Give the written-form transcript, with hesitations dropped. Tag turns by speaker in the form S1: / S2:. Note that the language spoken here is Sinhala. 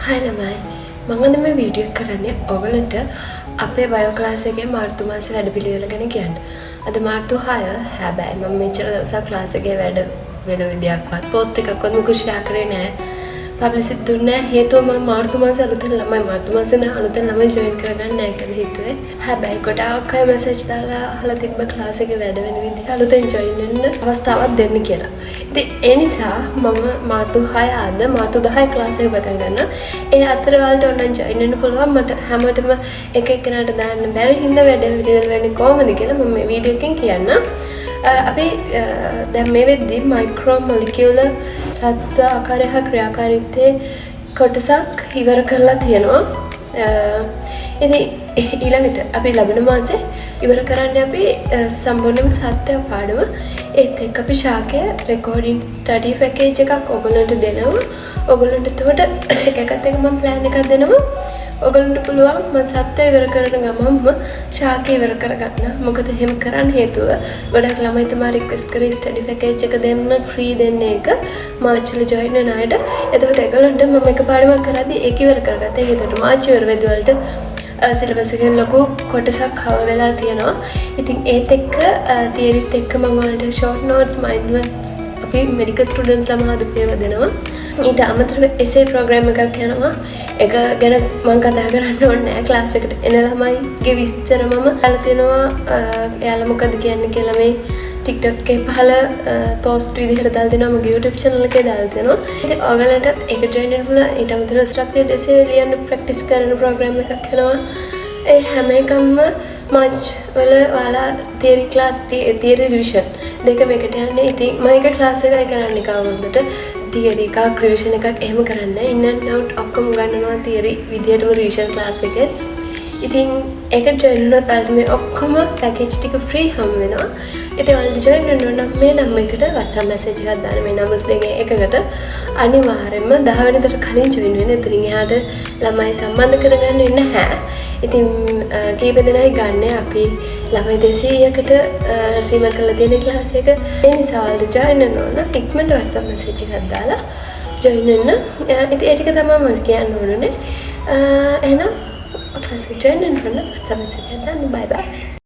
S1: Hi ළමයි මම අද මේ වීඩියෝ එක කරන්නේ ඔයගලන්ට අපේ බයෝ ක්ලාස් එකේ මාර්තු මාසේ වැඩපිළිවෙල ගැන කියන්න. අද මාර්තු 6 හැබැයි මම මෙච්චර දවසක් ක්ලාස් එකේ වැඩ වෙන විදියක්වත් පෝස්ට් එකක්වත් මොකද ෂෙයා කරේ නැහැ. පබ්ලිසිටි දුන්නේ නැහැ. හේතුව මම මාර්තු මාසේ අලුතෙන් ළමයි මාර්තු මාසේ ඉඳන් අලුතෙන් ළමයි ජොයින් කරගන්න නැහැ කියලා හිතුවේ. හැබැයි ගොඩාක් අය මැසේජ් දාලා අහලා තිබ්බ ක්ලාස් එකේ වැඩ වෙන විදිහ අලුතෙන් ජොයින් වෙන්න අවස්ථාවක් දෙන්න කියලා. ඉතින් ඒ නිසා මම මාර්තු 6 ආද මාර්තු 10 ක්ලාස් එක පටන් ගන්නවා. ඒ අතර වලට ඔන්ලයින් ජොයින් වෙන්න පුළුවන්. මට හැමෝටම එක එකනට දාන්න බැරි හින්දා වැඩ පිළිවෙල වෙන්නේ කොහොමද කියලා මම මේ වීඩියෝ එකෙන් කියන්න. අපි දැන් මේ වෙද්දී මයික්‍රෝ මොලිකියුලර් සත්ව ආකාරය හා ක්‍රියාකාරීත්වයේ කොටසක් ඉවර කරලා තියෙනවා. ඉතින් ඊළඟට අපි ලබන මාසේ ඉවර කරන්නේ අපි සම්පූර්ණයෙන්ම සත්‍ය පාඩම. ඒත් එක්ක අපි ශාකය රෙකෝඩින් ස්ටඩි පැකේජ් එකක් ඔයගොල්ලන්ට දෙනවා. ඔයගොල්ලන්ට එතකොට එකත් එක මම ප්ලෑන් එකක් දෙනවා. ඔයගොල්ලන්ට පුළුවන් මම සත්‍ය ඉවර කරන ගමන්ම ශාකය ඉවර කරගන්න. මොකද එහෙම කරන්න හේතුව ගොඩක් ළමයි තමයි රික්වෙස්ට් කරේ ස්ටඩි පැකේජ් එක දෙන්න ෆ්‍රී දෙන්න එක මාර්ච් වල ජොයින් වෙන අයට. එතකොට ඒගොල්ලන්ට මම එක පාඩමක් කරද්දී ඒක ඉවර කරගත්තා. ඒකට මාර්ච් ඉවර වෙද්දී වලට සිලබස් එකෙන් ලොකු කොටසක් කවර් වෙලා තියෙනවා. ඉතින් ඒත් එක්ක තියරිත් එක්ක මම වලට ෂෝට් නෝට්ස් මයින්ඩ් මැප්ස් අපි මෙඩිකල් ස්ටුඩන්ට්ස් ළම හදපේව දෙනවා. ඊට අමතරව එසේ ප්‍රෝග්‍රෑම් එකක් යනවා. ඒක ගැන මම කතා කරන්න ඕනේ නැහැ. ක්ලාස් එකට එන ළමයිගේ විස්තර මම අහලා තියෙනවා. එයාලා මොකද කියන්නේ කියලා මේ TikTok එකේ පහළ පෝස්ට් විදිහට දාලා දෙනවා. මගේ YouTube channel එකේ දාලා දෙනවා. ඉතින් ඔයගලන්ටත් ඒක ජොයින් වෙන්න පුළුවන්. ඊට අමතරව ස්ට්‍රක්චර්ඩ් එසේ ලියන්න ප්‍රැක්ටිස් කරන ප්‍රෝග්‍රෑම් එකක් යනවා. ඒ හැම එකම මාර්ච් වල ඔයාලා තියරි ක්ලාස් තියරි රිවිෂන් දෙකම එකට යන්නේ. ඉතින් මම එක ක්ලාස් එකයි කරන්නේ කවුරුන්ට තියරි එකක් රිවිෂන් එකක් එහෙම කරන්නේ. ඉන් ඇන්ඩ් අවුට් ඔක්කොම ගන්නවා තියරි විදියටම රිවිෂන් ක්ලාස් එකේ. ඉතින් ඒකට ජොයින් වුණොත් ඔයාලට මේ ඔක්කොම පැකේජ් ටික ෆ්‍රී හම් වෙනවා. ඉතින් ඔයාලට ජොයින් වෙන්න ඕන නම් මේ නම්බරයකට WhatsApp message එකක් දාන්න. මේ නම්බර්ස් දෙකෙන් එකකට අනිවාර්යයෙන්ම 10 වෙනිදාට කලින් ජොයින් වෙන්න. එතනින් එහාට ළමයි සම්බන්ධ කරගන්න ඉන්න නැහැ. ඉතින් කීප දෙනයි ගන්න අපි ළමයි 200කට සීමා කරලා තියෙන ක්ලාස් එක. ඒ නිසා ඔයාලට ජොයින් වෙන්න ඕන. ඉක්මනට WhatsApp message එකක් දාලා ජොයින් වෙන්න. ඉතින් ඒ ටික තමයි මම කියන්න ඕනේ. එහෙනම් ක්ලාස් එක ජොයින් වෙන්න WhatsApp message එකක් දාන්න. bye bye.